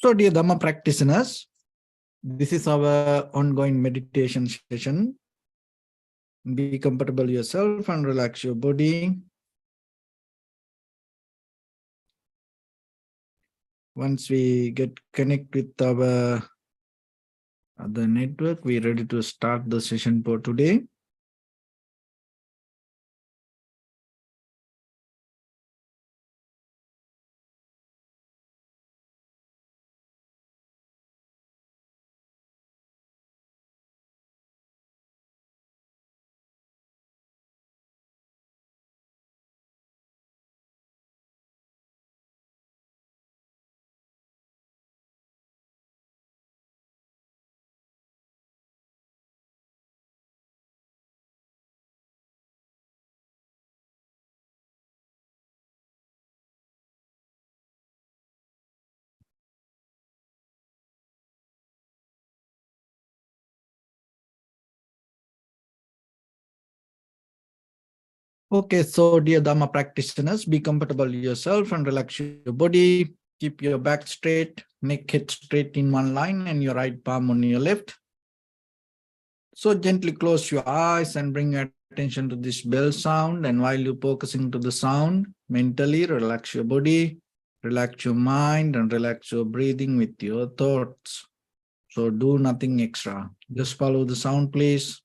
So, dear Dhamma practitioners, this is our ongoing meditation session. Be comfortable yourself and relax your body. Once we get connected with our other network, we're ready to start the session for today. Okay, so dear Dhamma practitioners, be comfortable yourself and relax your body. Keep your back straight, neck head straight in one line and your right palm on your left. So gently close your eyes and bring your attention to this bell sound. And while you're focusing to the sound, mentally relax your body, relax your mind and relax your breathing with your thoughts. So do nothing extra. Just follow the sound, please.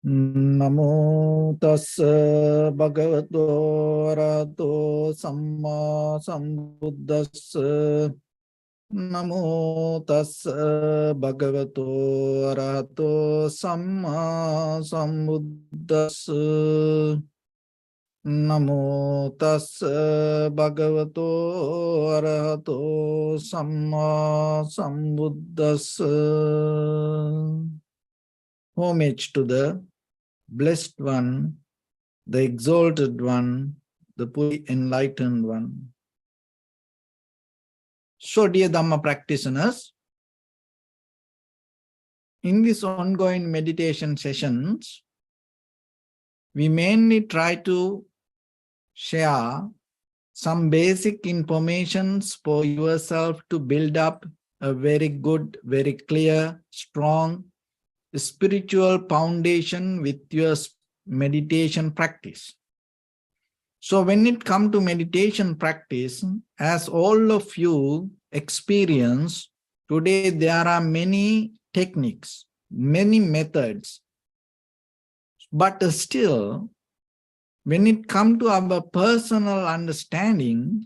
Namo tassa bhagavato arahato samma sambuddhassa. Namo tassa bhagavato arahato samma sambuddhassa. Namo tassa bhagavato arahato samma sambuddhassa. Homage to the Blessed One, the Exalted One, the fully Enlightened One. So, dear Dhamma practitioners, in these ongoing meditation sessions, we mainly try to share some basic informations for yourself to build up a very good, very clear, strong spiritual foundation with your meditation practice. So when it comes to meditation practice, as all of you experience, today there are many techniques, many methods, but still, when it comes to our personal understanding,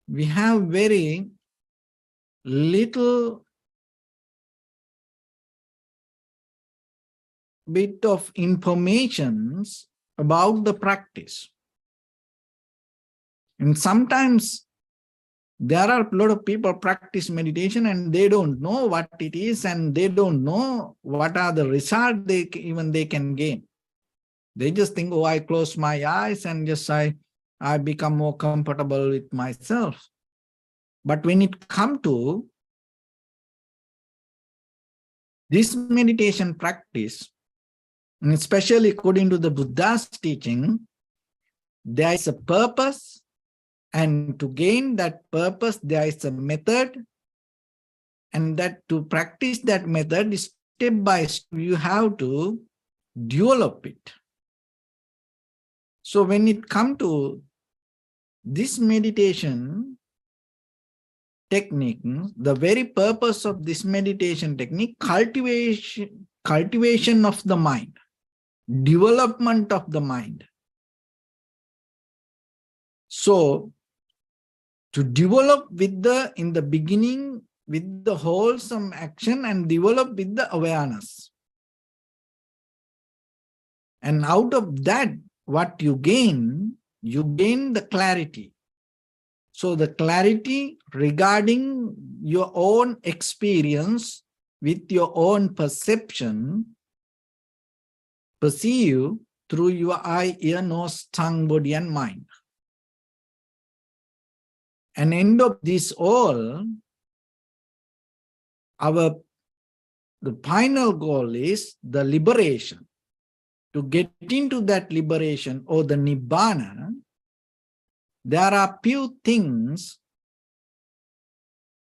we have very little bit of information about the practice. And sometimes there are a lot of people practice meditation and they don't know what it is and they don't know what are the results they can gain. They just think, oh, I close my eyes and just I become more comfortable with myself. But when it comes to this meditation practice, and especially according to the Buddha's teaching, there is a purpose, and to gain that purpose, there is a method, and that to practice that method, step by step, you have to develop it. So when it comes to this meditation technique, the very purpose of this meditation technique, cultivation of the mind, development of the mind. So to develop with in the beginning, with the wholesome action and develop with the awareness. And out of that, what you gain the clarity. So the clarity regarding your own experience with your own perception, perceive through your eye, ear, nose, tongue, body, and mind. And end of this all, the final goal is the liberation. To get into that liberation or the nibbana, there are few things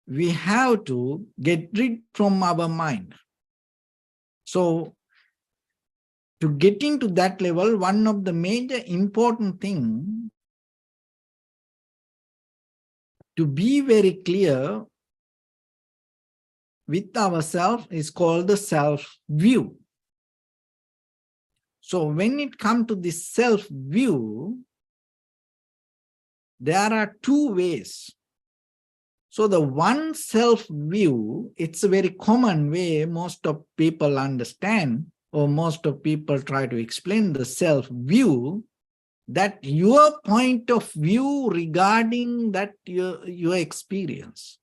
we have to get rid from our mind. So to get into that level, one of the major important things to be very clear with ourselves is called the self-view. So when it comes to this self-view, there are two ways. So the one self-view, it's a very common way most of people understand, or most of people try to explain the self-view, that your point of view regarding that your experience.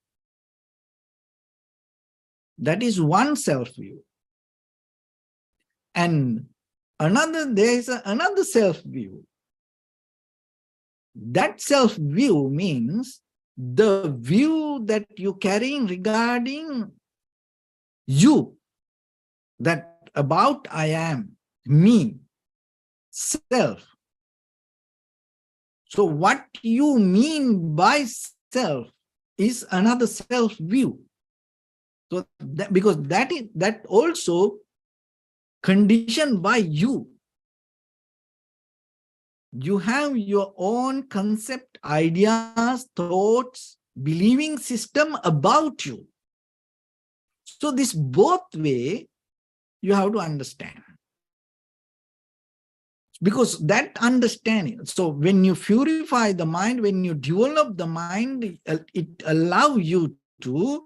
That is one self-view. And there is another self-view. That self-view means the view that you're carrying regarding you, that about I am, me, self. So what you mean by self is another self-view. So because that also conditioned by you. You have your own concept, ideas, thoughts, believing system about you. So this both way you have to understand. Because that understanding, so when you purify the mind, when you develop the mind, it allows you to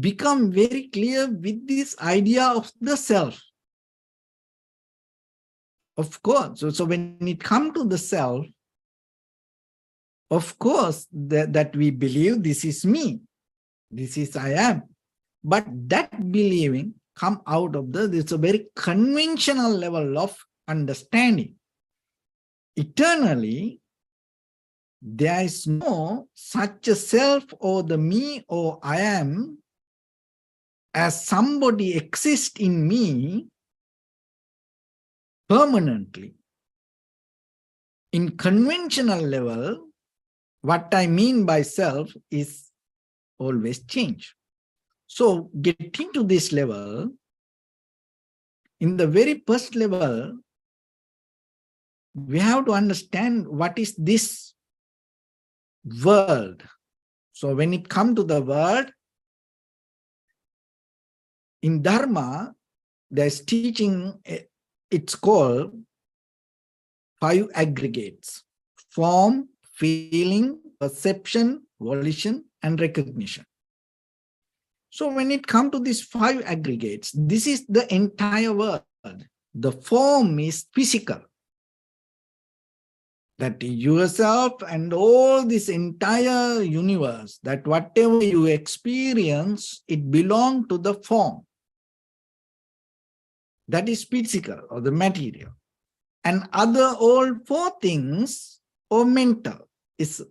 become very clear with this idea of the self. Of course, so when it comes to the self, of course, that we believe this is me, this is I am. But that believing come out of it's a very conventional level of understanding. Eternally, there is no such a self or the me or I am as somebody exists in me permanently. In conventional level, what I mean by self is always change. So getting to this level, in the very first level, we have to understand what is this world. So when it comes to the world, in Dharma, there's teaching, it's called 5 aggregates: form, feeling, perception, volition, and recognition. So when it comes to these 5 aggregates, this is the entire world. The form is physical. That yourself and all this entire universe, that whatever you experience, it belongs to the form. That is physical or the material. And other all 4 things or mental is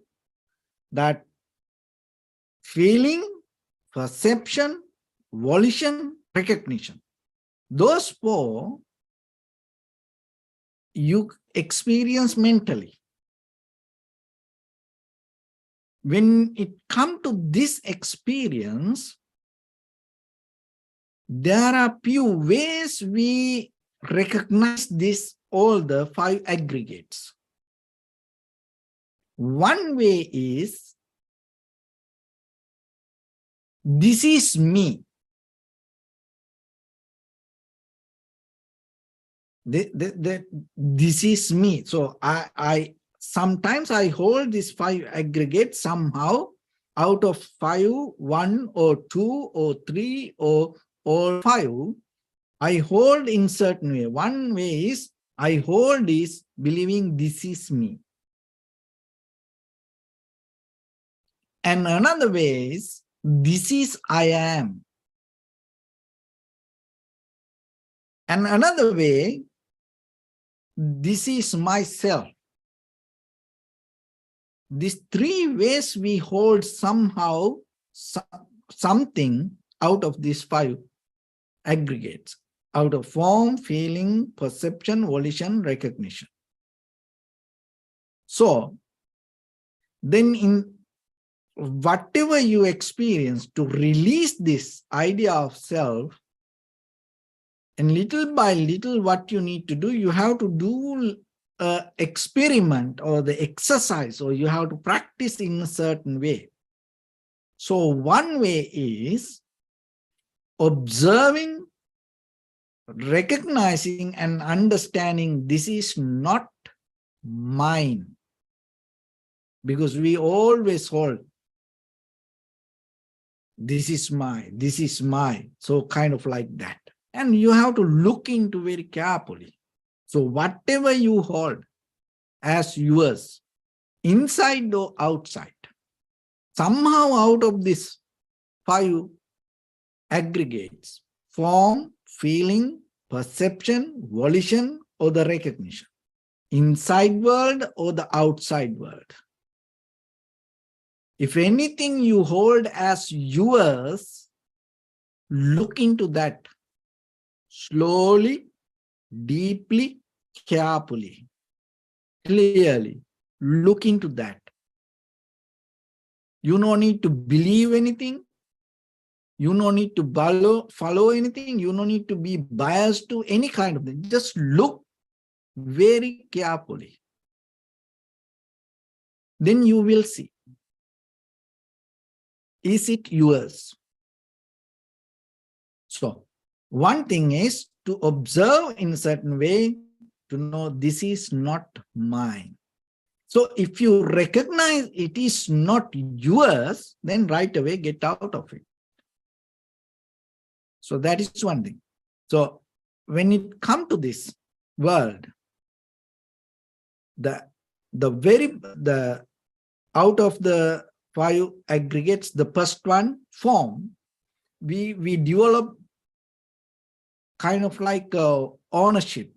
that feeling, perception, volition, recognition. Those 4 you experience mentally. When it comes to this experience, there are few ways we recognize this, all the 5 aggregates. One way is, this is me. This is me. So I sometimes I hold these 5 aggregates somehow. out of 5, 1 or 2 or 3 or 5, I hold in certain way. One way is I hold is believing this is me. And another way is this is I am. And another way, this is myself. These 3 ways we hold somehow something out of these 5 aggregates, out of form, feeling, perception, volition, recognition. So then in whatever you experience, to release this idea of self, and little by little what you need to do, you have to do experiment or the exercise, or you have to practice in a certain way. So one way is observing, recognizing and understanding this is not mine. Because we always hold, this is my, so kind of like that. And you have to look into very carefully. So whatever you hold as yours, inside or outside, somehow out of this 5 aggregates, form, feeling, perception, volition, or the recognition, inside world or the outside world. If anything you hold as yours, look into that slowly, deeply, carefully, clearly. Look into that. You don't need to believe anything. You don't need to follow anything. You don't need to be biased to any kind of thing. Just look very carefully. Then you will see. Is it yours? So, one thing is to observe in a certain way to know this is not mine. So, if you recognize it is not yours, then right away get out of it. So, that is one thing. So, when it comes to this world, out of the 5 aggregates, the first one, form, we develop kind of like ownership.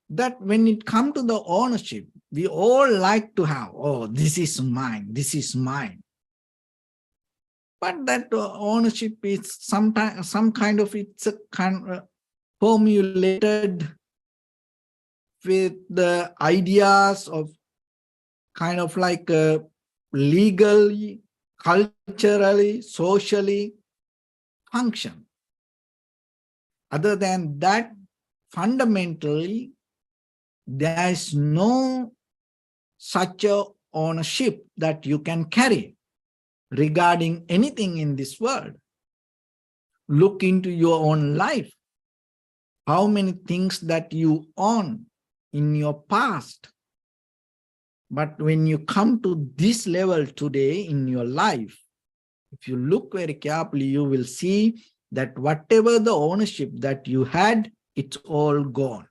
That when it comes to the ownership, we all like to have, oh, this is mine, this is mine. But that ownership is sometimes some kind of, it's a kind of formulated with the ideas of kind of like legally, culturally, socially function. Other than that, fundamentally, there is no such a ownership that you can carry regarding anything in this world. Look into your own life. How many things that you own in your past. But when you come to this level today in your life, if you look very carefully, you will see that whatever the ownership that you had, it's all gone.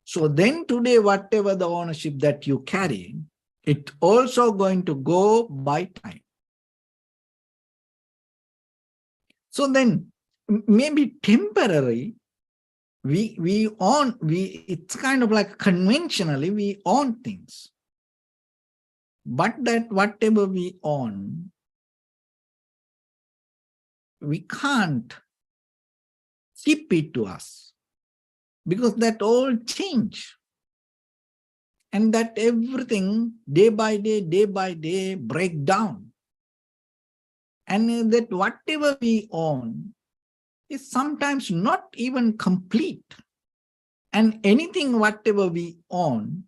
So then today, whatever the ownership that you carry, it's also going to go by time. So then maybe temporary, it's kind of like conventionally we own things. But that whatever we own, we can't keep it to us, because that all change. And that everything day by day break down. And that whatever we own is sometimes not even complete. And anything whatever we own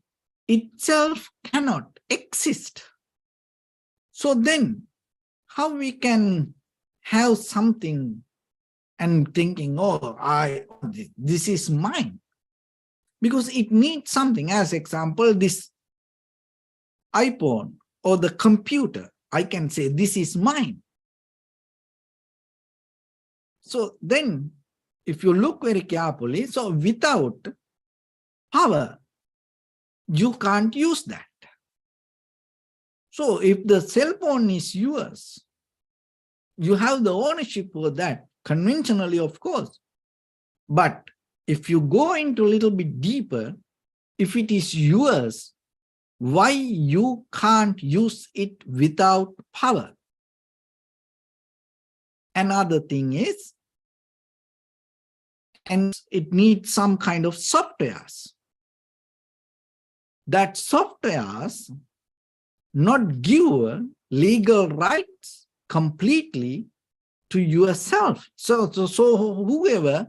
itself cannot exist. So then how we can have something and thinking, oh, this is mine? Because it needs something. As example, this iPhone or the computer, I can say, this is mine. So then, if you look very carefully, so without power, you can't use that. So if the cell phone is yours, you have the ownership for that, conventionally, of course. But if you go into a little bit deeper, if it is yours, why you can't use it without power? Another thing is, and it needs some kind of softwares. That softwares not give legal rights completely to yourself. So whoever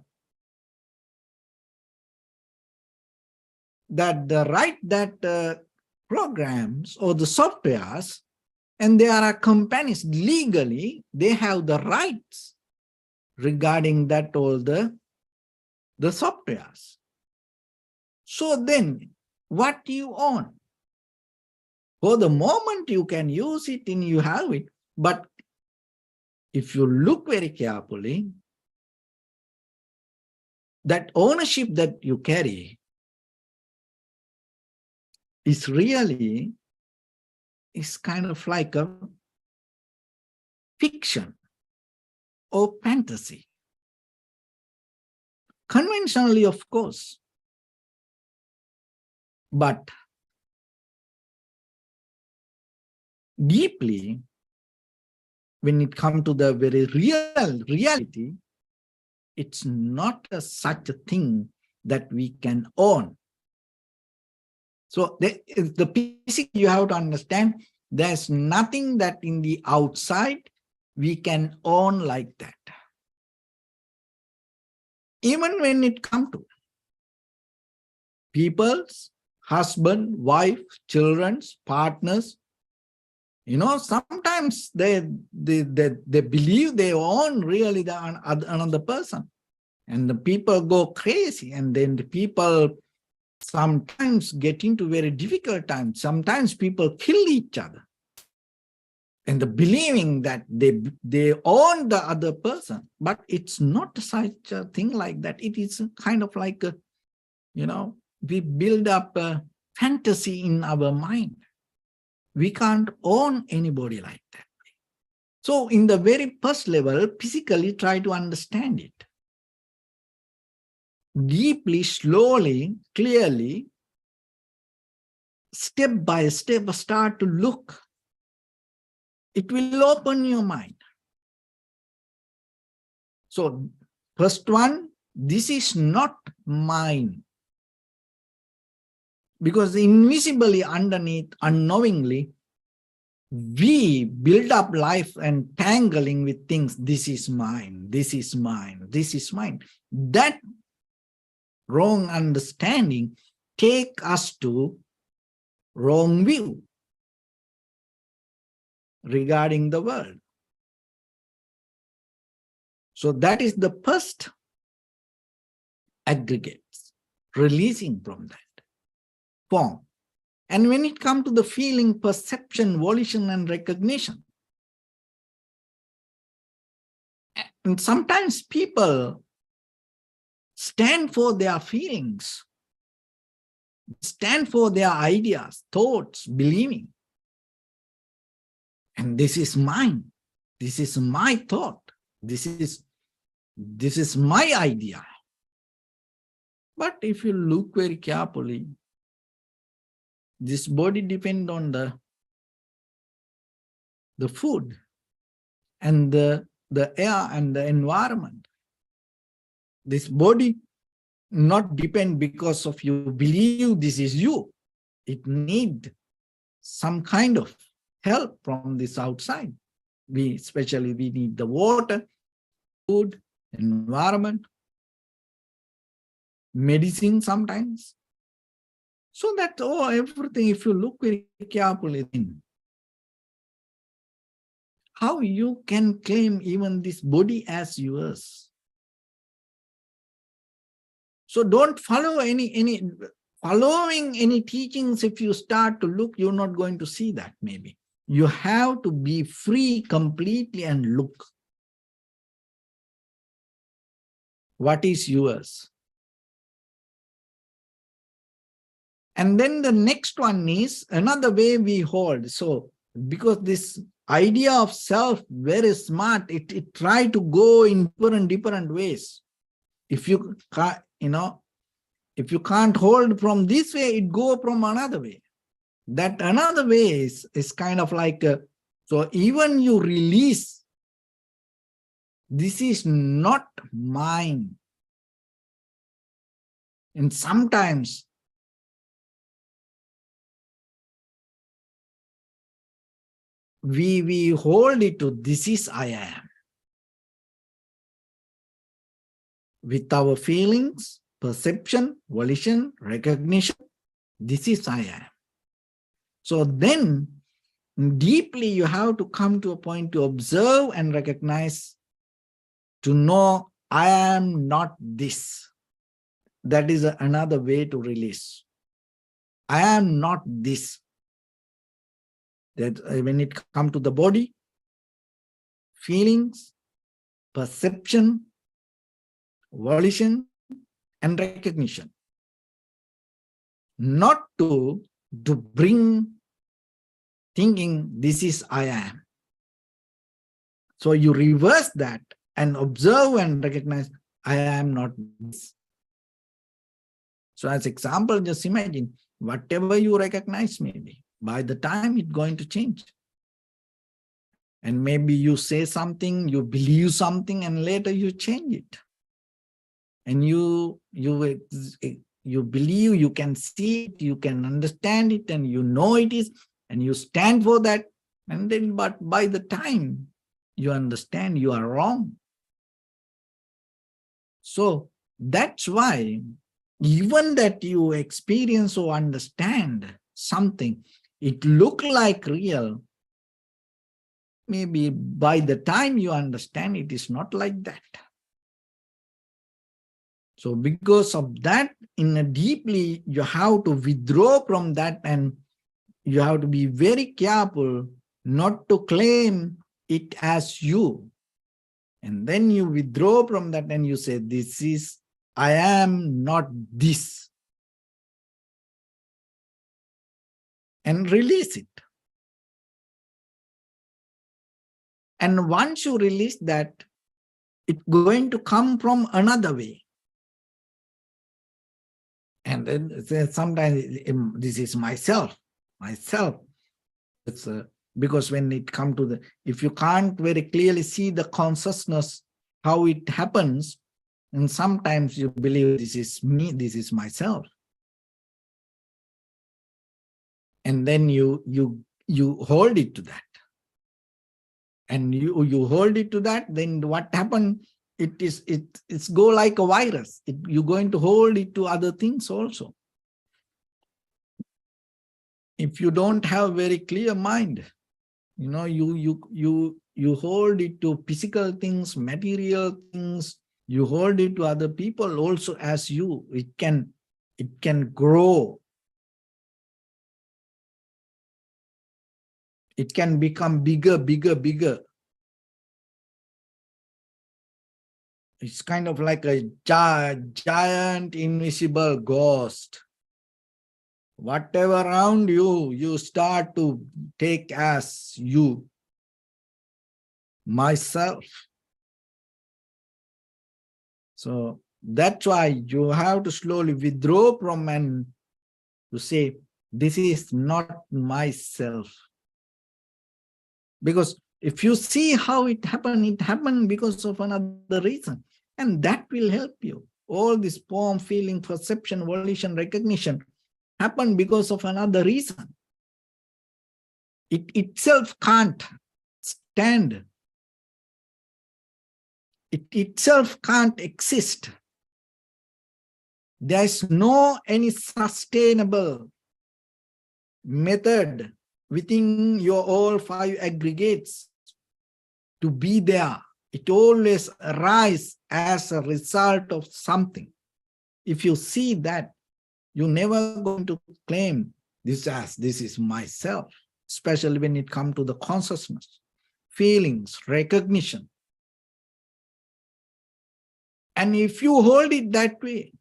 that the right that programs or the softwares, and there are companies legally, they have the rights regarding that all the softwares. So then what you own? For the moment you can use it and you have it, but if you look very carefully, that ownership that you carry is really is kind of like a fiction or fantasy. Conventionally, of course, but deeply, when it comes to the very reality, it's not such a thing that we can own. So the basic you have to understand, there's nothing that in the outside we can own like that. Even when it comes to people's husband, wife, children's, partners, you know, sometimes they believe they own really another person, and the people go crazy, and then the people sometimes get into very difficult times. Sometimes people kill each other, and the believing that they own the other person, but it's not such a thing like that. It is kind of like a, you know, we build up a fantasy in our mind. We can't own anybody like that. So in the very first level, physically try to understand it. Deeply, slowly, clearly, step by step, start to look. It will open your mind. So first one, this is not mine. Because invisibly underneath, unknowingly, we build up life and tangling with things. This is mine, this is mine, this is mine. That wrong understanding take us to wrong view regarding the world. So that is the first aggregates, releasing from that form. And when it comes to the feeling, perception, volition, and recognition, and sometimes people stand for their feelings, stand for their ideas, thoughts, believing. And this is mine. This is my thought. This is my idea. But if you look very carefully, this body depends on the food and the air and the environment. This body not depend because of you believe this is you. It need some kind of help from this outside. Especially we need the water, food, environment, medicine sometimes. So that everything, if you look very carefully in, how you can claim even this body as yours? So don't follow any following any teachings, if you start to look, you're not going to see that maybe. You have to be free completely and look. What is yours? And then the next one is another way we hold. So because this idea of self, very smart, it try to go in different ways. If you can't, if you can't hold from this way, it go from another way. That another way is kind of like, so even you release, this is not mine. And sometimes we hold it to this is I am. With our feelings, perception, volition, recognition, this is I am. So then deeply you have to come to a point to observe and recognize, to know I am not this. That is another way to release. I am not this. That when it comes to the body, feelings, perception, volition, and recognition. Not to bring thinking this is I am. So you reverse that and observe and recognize I am not this. So as example, just imagine whatever you recognize maybe, by the time it's going to change. And maybe you say something, you believe something, and later you change it. And you believe, you can see it, you can understand it, and you know it is, and you stand for that. And then, but by the time you understand, you are wrong. So that's why even that you experience or understand something, it look like real. Maybe by the time you understand, it is not like that. So because of that, in a deeply, you have to withdraw from that, and you have to be very careful not to claim it as you. And then you withdraw from that and you say, this is, I am not this. And release it. And once you release that, it's going to come from another way. And then sometimes this is myself. It's because when it comes to the, if you can't very clearly see the consciousness, how it happens, and sometimes you believe this is me, this is myself. And then you hold it to that. And you hold it to that, then what happened? It's go like a virus. You're going to hold it to other things also. If you don't have very clear mind, you hold it to physical things, material things, you hold it to other people also as you. It can grow. It can become bigger. It's kind of like a giant invisible ghost. Whatever around you, you start to take as you, myself. So that's why you have to slowly withdraw from and to say, this is not myself. Because if you see how it happened because of another reason. And that will help you. All this form, feeling, perception, volition, recognition happen because of another reason. It itself can't stand. It itself can't exist. There is no any sustainable method within your all five aggregates to be there. It always arises as a result of something. If you see that, You're never going to claim this as this is myself, especially when it comes to the consciousness, feelings, recognition. And if you hold it that way,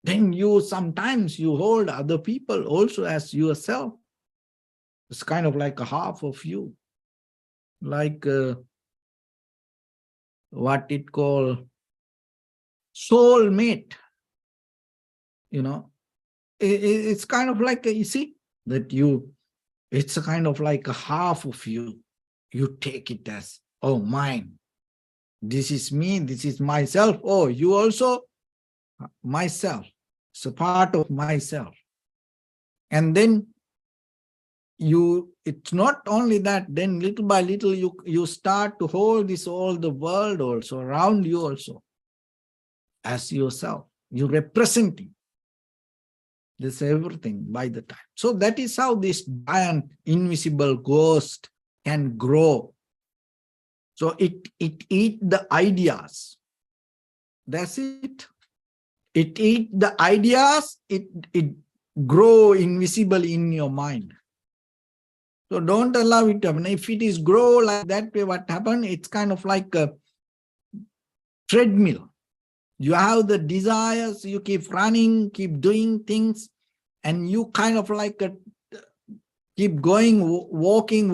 then you sometimes you hold other people also as yourself. It's kind of like a half of you, like what it called soulmate. It's kind of like you see that it's a kind of like a half of you. You take it as, oh, mine. This is me. This is myself. Oh, you also myself. It's a part of myself. And then it's not only that, then little by little you start to hold all the world also around you also as yourself. You're representing this everything by the time. So that is how this giant invisible ghost can grow. So it eats the ideas. That's it. It eats the ideas, it grow invisible in your mind. So don't allow it to happen. If it is grow like that way, what happens? It's kind of like a treadmill. You have the desires, you keep running, keep doing things, and you kind of like keep going, walking,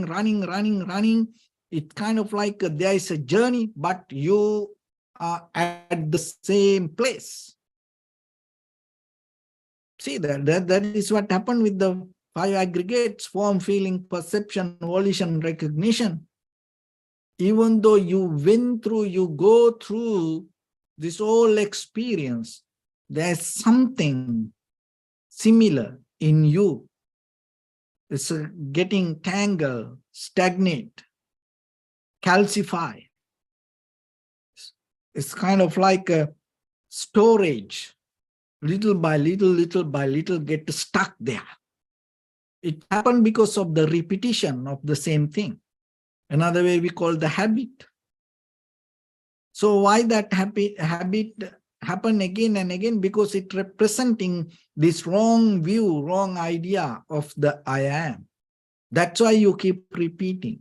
running. It's kind of like there is a journey, but you are at the same place. See, that is what happened with the 5 aggregates: form, feeling, perception, volition, recognition. Even though you go through this whole experience, there's something similar in you. It's getting tangled, stagnate, calcify. It's kind of like a storage. Little by little get stuck there. It happened because of the repetition of the same thing. Another way we call the habit. So why that habit happen again and again? Because it representing this wrong view, wrong idea of the I am. That's why you keep repeating.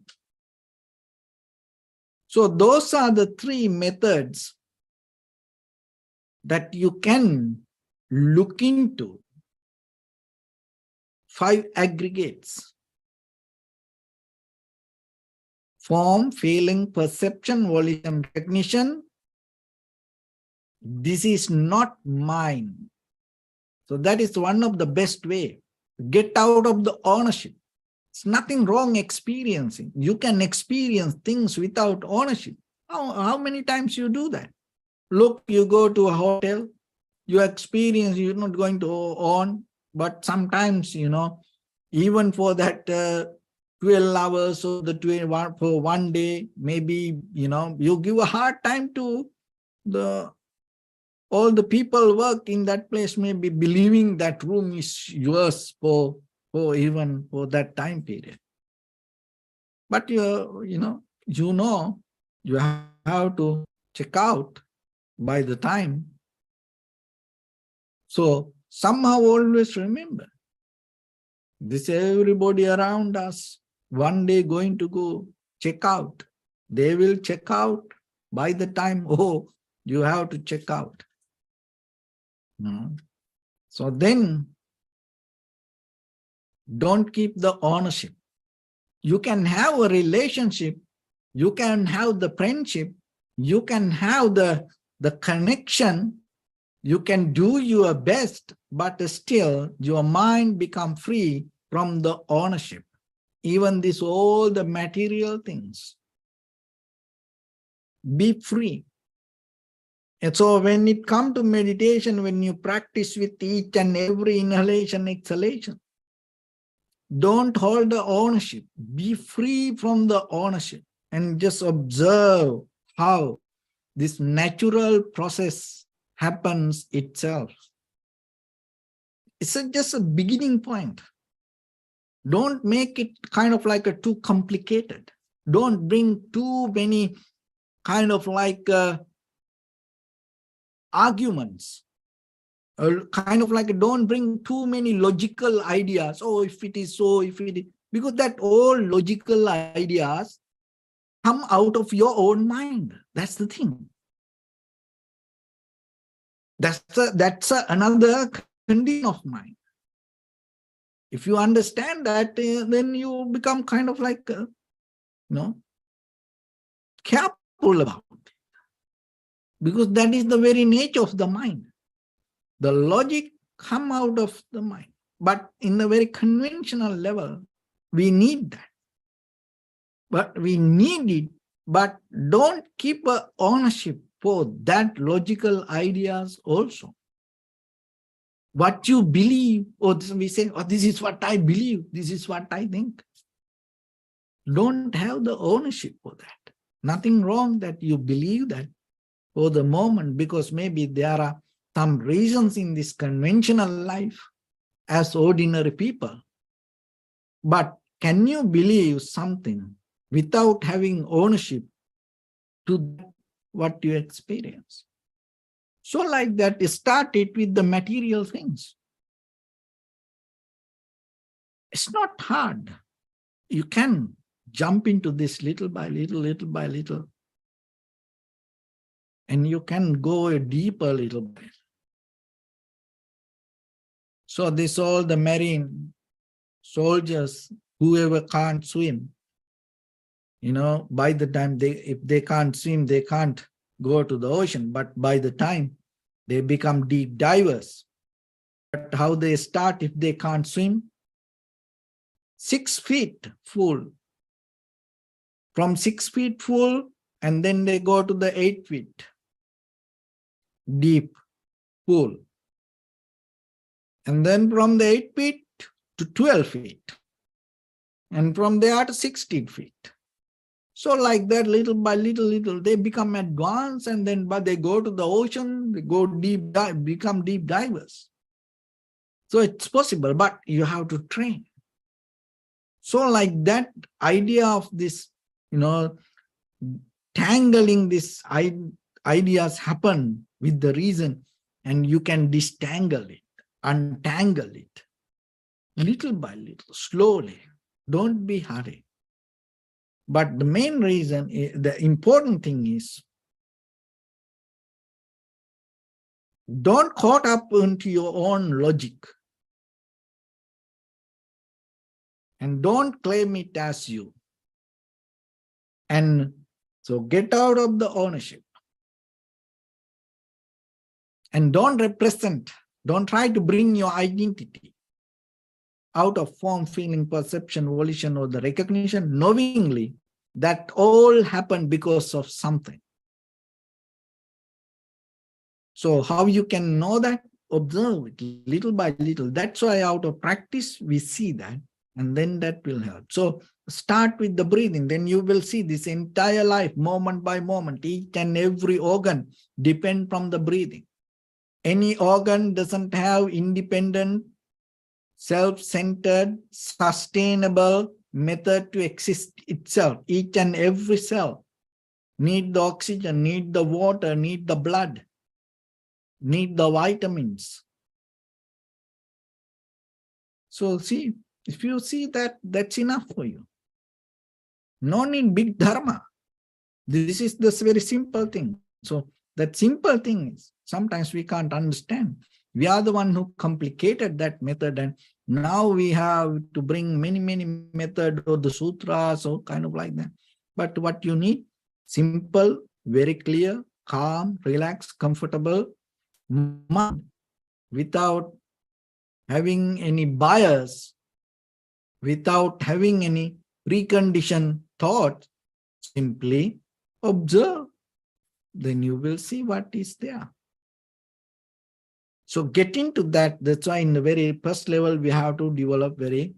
So those are the 3 methods that you can look into. 5 aggregates: form, feeling, perception, volition, recognition. This is not mine. So that is one of the best way. Get out of the ownership. It's nothing wrong experiencing. You can experience things without ownership. How many times you do that? Look, you go to a hotel, you experience, you're not going to own, but sometimes, even for that 12 hours or for one day, maybe, you give a hard time to all the people work in that place, maybe believing that room is yours for even for that time period. But you have to check out by the time. So somehow always remember, this everybody around us one day going to go check out. They will check out by the time, you have to check out. So then don't keep the ownership. You can have a relationship, you can have the friendship, you can have the connection, you can do your best, but still your mind become free from the ownership. Even all the material things. Be free. And so when it comes to meditation, when you practice with each and every inhalation, exhalation, don't hold the ownership. Be free from the ownership and just observe how this natural process happens itself. It's just a beginning point. Don't make it kind of like too complicated. Don't bring too many kind of like arguments. kind of like don't bring too many logical ideas. Oh, if it is so, if it is, because that all logical ideas come out of your own mind. That's the thing. That's another condition of mind. If you understand that, then you become kind of like, careful about it. Because that is the very nature of the mind. The logic come out of the mind. But in the very conventional level, we need that. But we need it, but don't keep a ownership for that logical ideas also. What you believe, or we say, oh, this is what I believe, this is what I think. Don't have the ownership for that. Nothing wrong that you believe that for the moment, because maybe there are some reasons in this conventional life as ordinary people. But can you believe something without having ownership to what you experience? So like that, start it with the material things. It's not hard. You can jump into this little by little, little by little. And you can go deeper little bit. So this all the marine soldiers, whoever can't swim, by the time if they can't swim, they can't go to the ocean. But by the time they become deep divers. But how they start if they can't swim? 6 feet full. From 6 feet full, and then they go to the 8 feet deep pool. And then from the 8 feet to 12 feet. And from there to 16 feet. So like that, little by little, they become advanced, and then but they go to the ocean, they go deep dive, become deep divers. So it's possible, but you have to train. So like that idea of this, tangling these ideas happen with the reason, and you can distangle it, untangle it, little by little, slowly. Don't be hurried. But the main reason, the important thing is, don't caught up into your own logic. And don't claim it as you. And so get out of the ownership. And don't try to bring your identity out of form, feeling, perception, volition, or the recognition, knowingly that all happened because of something. So how you can know that? Observe it little by little. That's why out of practice, we see that, and then that will help. So start with the breathing, then you will see this entire life, moment by moment, each and every organ depend from the breathing. Any organ doesn't have independent, self-centered, sustainable method to exist itself. Each and every cell need the oxygen, need the water, need the blood, need the vitamins. So see, if you see that, that's enough for you. No need big dharma. This is this very simple thing. So that simple thing is sometimes we can't understand. We are the one who complicated that method, and now we have to bring many methods or the sutras or kind of like that. But what you need, simple, very clear, calm, relaxed, comfortable mind without having any bias, without having any preconditioned thought. Simply observe, then you will see what is there. So get into that. That's why in the very first level, we have to develop very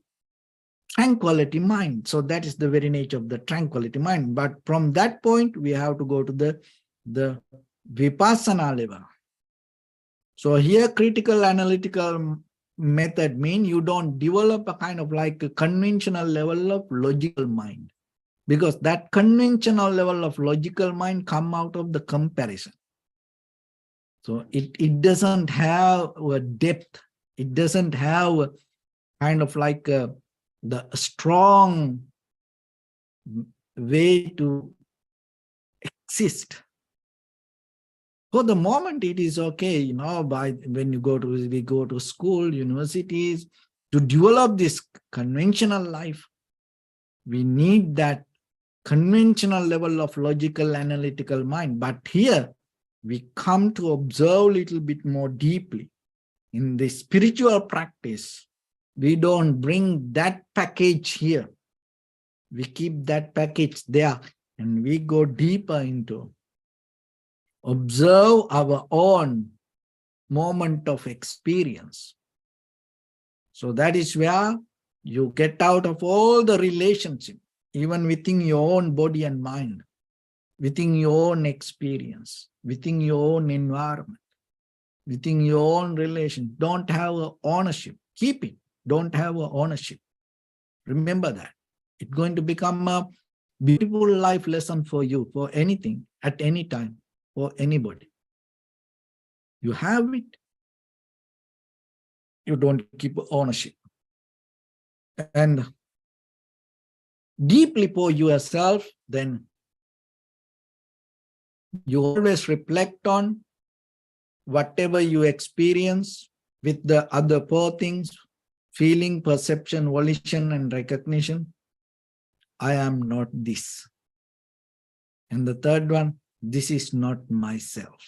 tranquility mind. So that is the very nature of the tranquility mind. But from that point, we have to go to the vipassana level. So here, critical analytical method mean you don't develop a kind of like a conventional level of logical mind, because that conventional level of logical mind come out of the comparison. So it doesn't have a depth. It doesn't have kind of like the strong way to exist. For the moment, it is okay, by when we go to school, universities, to develop this conventional life, we need that conventional level of logical, analytical mind. But here, we come to observe a little bit more deeply. In the spiritual practice, we don't bring that package here. We keep that package there, and we go deeper into observe our own moment of experience. So that is where you get out of all the relationship, even within your own body and mind, within your own experience, within your own environment, within your own relation. Don't have a ownership. Keep it. Don't have a ownership. Remember that. It's going to become a beautiful life lesson for you, for anything, at any time, for anybody. You have it. You don't keep ownership. And deeply for yourself, then you always reflect on whatever you experience with the other four things: feeling, perception, volition, and recognition. I am not this. And the third one, this is not myself.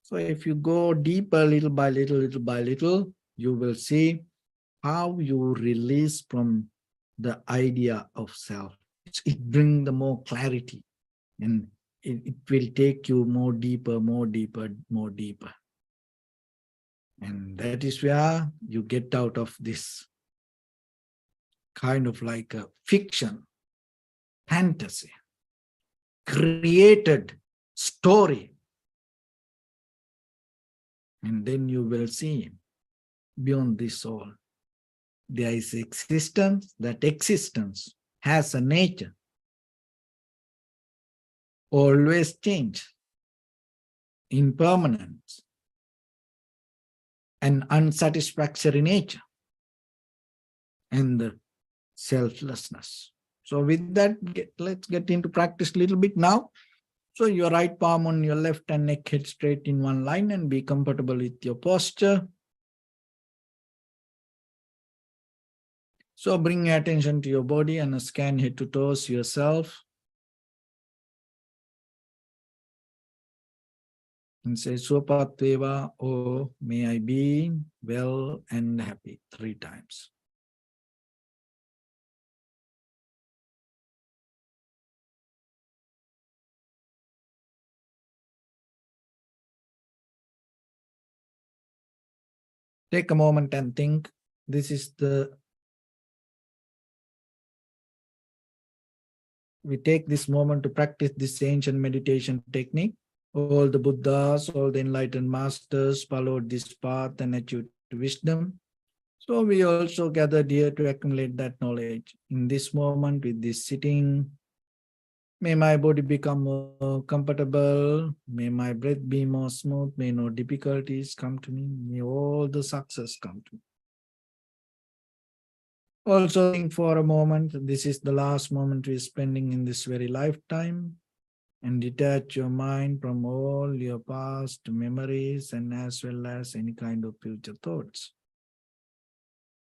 So if you go deeper little by little, little by little, you will see how you release from the idea of self. It brings the more clarity, and it will take you more deeper, more deeper, more deeper. And that is where you get out of this kind of like a fiction, fantasy, created story. And then you will see beyond this all, there is existence. That existence has a nature, always change, impermanence, and unsatisfactory nature, and the selflessness. So with that, let's get into practice a little bit now. So your right palm on your left and neck head straight in one line, and be comfortable with your posture. So bring your attention to your body and scan head to toes yourself. And say, Swapatveva, oh, may I be well and happy 3 times. Take a moment and think. We take this moment to practice this ancient meditation technique. All the Buddhas, all the enlightened masters followed this path and achieved wisdom. So we also gathered here to accumulate that knowledge. In this moment, with this sitting, may my body become more comfortable. May my breath be more smooth. May no difficulties come to me. May all the success come to me. Also think for a moment, this is the last moment we're spending in this very lifetime, and detach your mind from all your past memories and as well as any kind of future thoughts.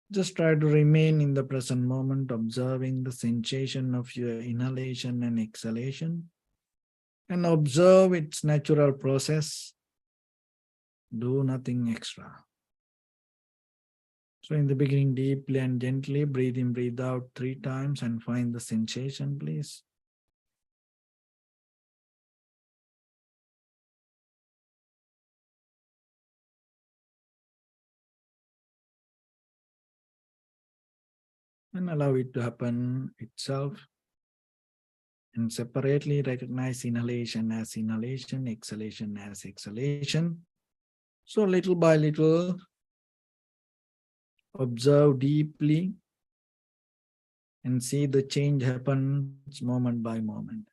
Just try to remain in the present moment, observing the sensation of your inhalation and exhalation, and observe its natural process. Do nothing extra. So in the beginning, deeply and gently, breathe in, breathe out 3 times and find the sensation, please. And allow it to happen itself. And separately recognize inhalation as inhalation, exhalation as exhalation. So little by little, observe deeply and see the change happens moment by moment.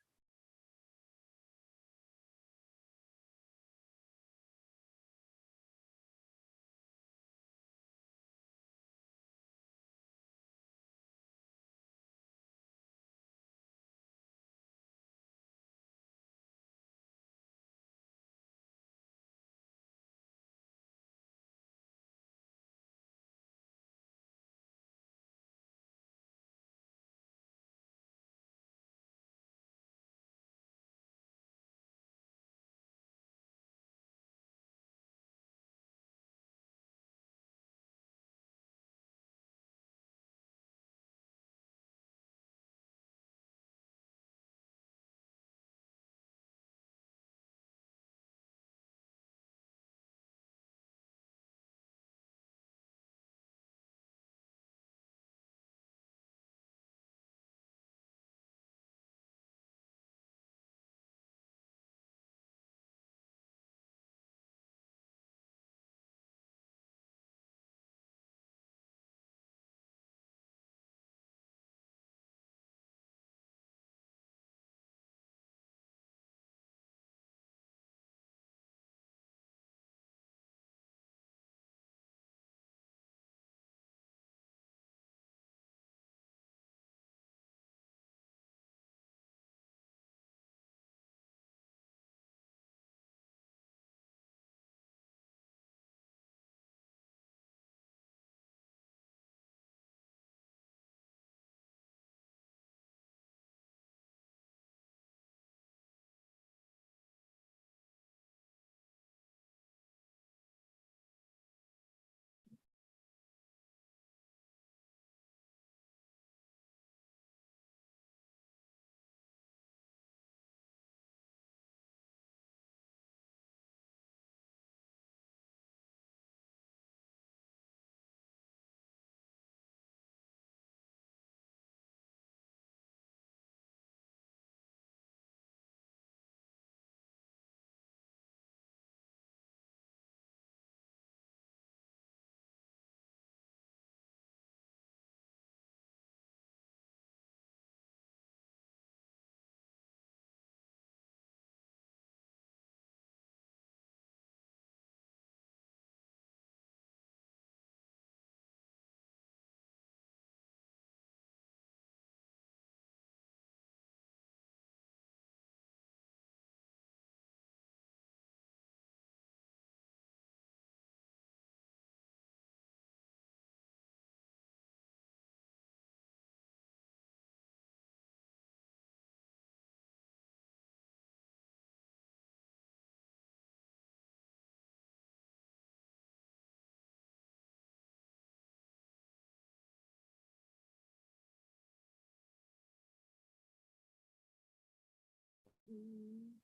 Mm.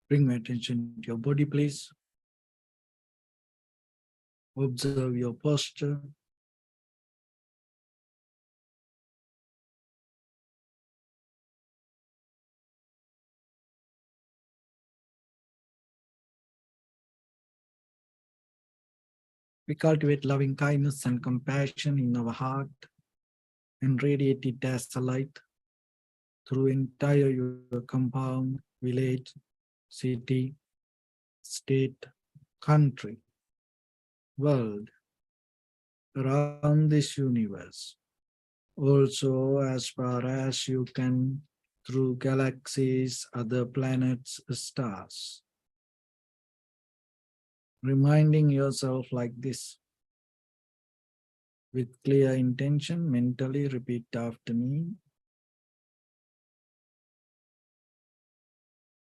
Bring my attention to your body, please. Observe your posture. We cultivate loving kindness and compassion in our heart and radiate it as a light through entire your compound, village, city, state, country, world, around this universe. Also, as far as you can, through galaxies, other planets, stars. Reminding yourself like this. With clear intention, mentally repeat after me.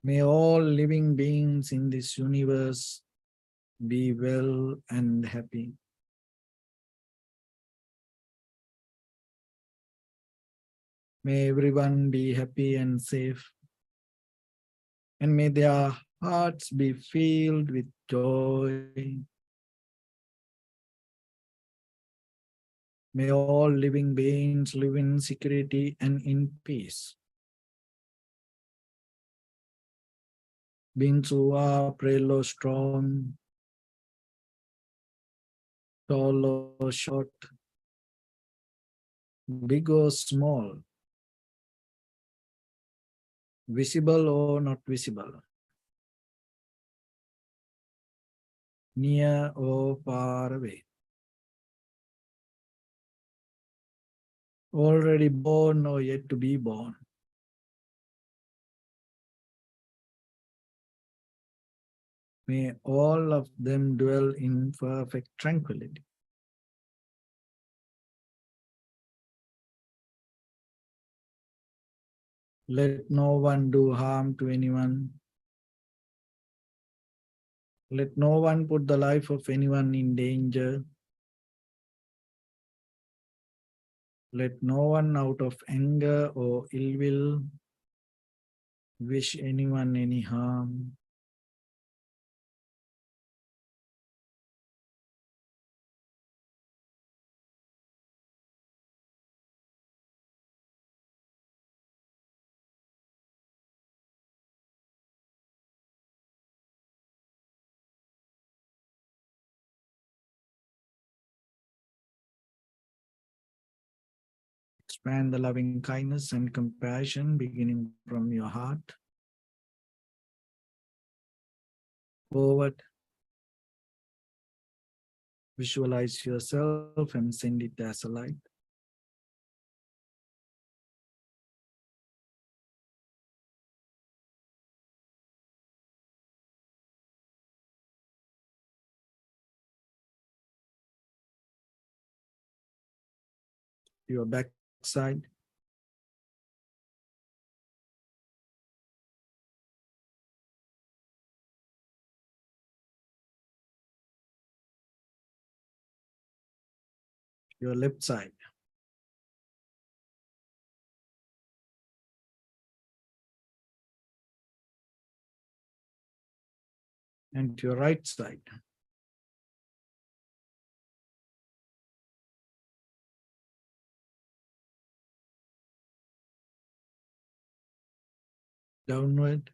May all living beings in this universe be well and happy. May everyone be happy and safe. And may their hearts be filled with joy. May all living beings live in security and in peace. Beings who are frail or strong, tall or short, big or small, visible or not visible, near or far away, already born or yet to be born. May all of them dwell in perfect tranquility. Let no one do harm to anyone. Let no one put the life of anyone in danger. Let no one out of anger or ill will wish anyone any harm. Expand the loving kindness and compassion beginning from your heart forward. Visualize yourself and send it as a light. Your backside, your left side, and your right side. Downward,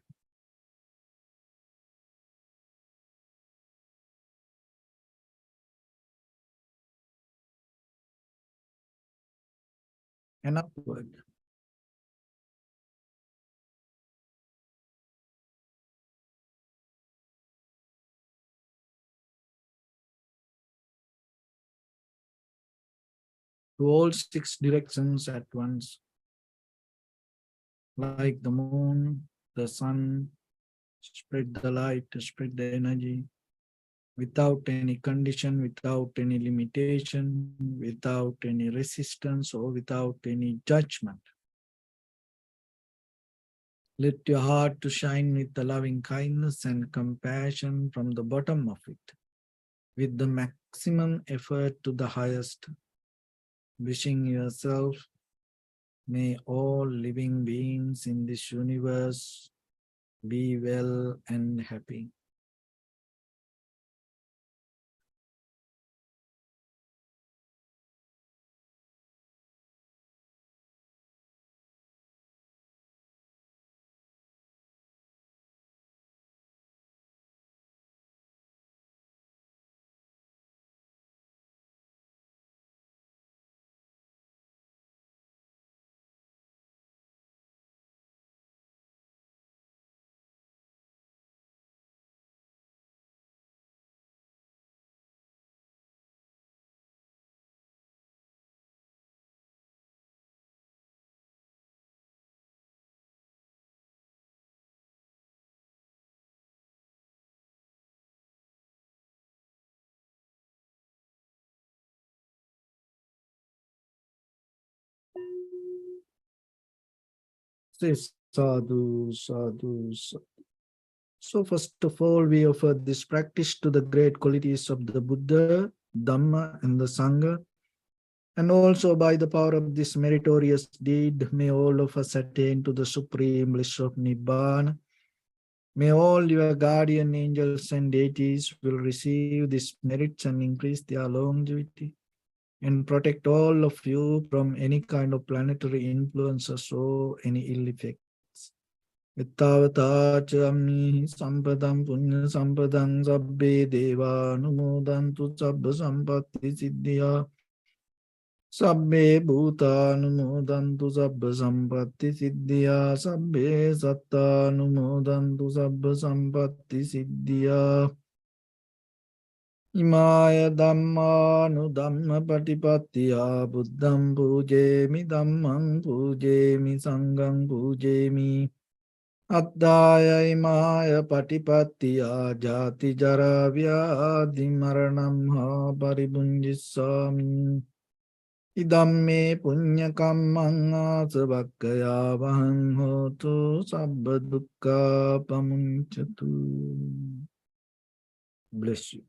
and upward. To all six directions at once, like the moon, the sun, spread the light, spread the energy, without any condition, without any limitation, without any resistance, or without any judgment. Let your heart to shine with the loving kindness and compassion from the bottom of it, with the maximum effort to the highest, wishing yourself, may all living beings in this universe Be well and happy. Say sadhu, sadhu, sadhu. So first of all, we offer this practice to the great qualities of the Buddha, Dhamma, and the Sangha. And also by the power of this meritorious deed, may all of us attain to the supreme bliss of Nibbana. May all your guardian angels and deities will receive these merits and increase their longevity and protect all of you from any kind of planetary influences or any ill effects. Ittavata sampadam punya sampadam sabbe deva numodantu sabba sampatti siddhya sabbe bhuta numodantu sabba sampatti siddhya sabbe satta numodantu sabba sampatti siddhya Imaya Dhamma nu Dhamma Patipattiya Buddham Pujemi Dhammam Pujemi Sangham Pujemi Attaya Imaya Patipattiya Jati Jara Vyadhi Maranam Ha Paribunjissami Idamme Punya Kammang Asavakkaya Vahang Hotu Sabba Dukkha Pamunchatu. Bless you.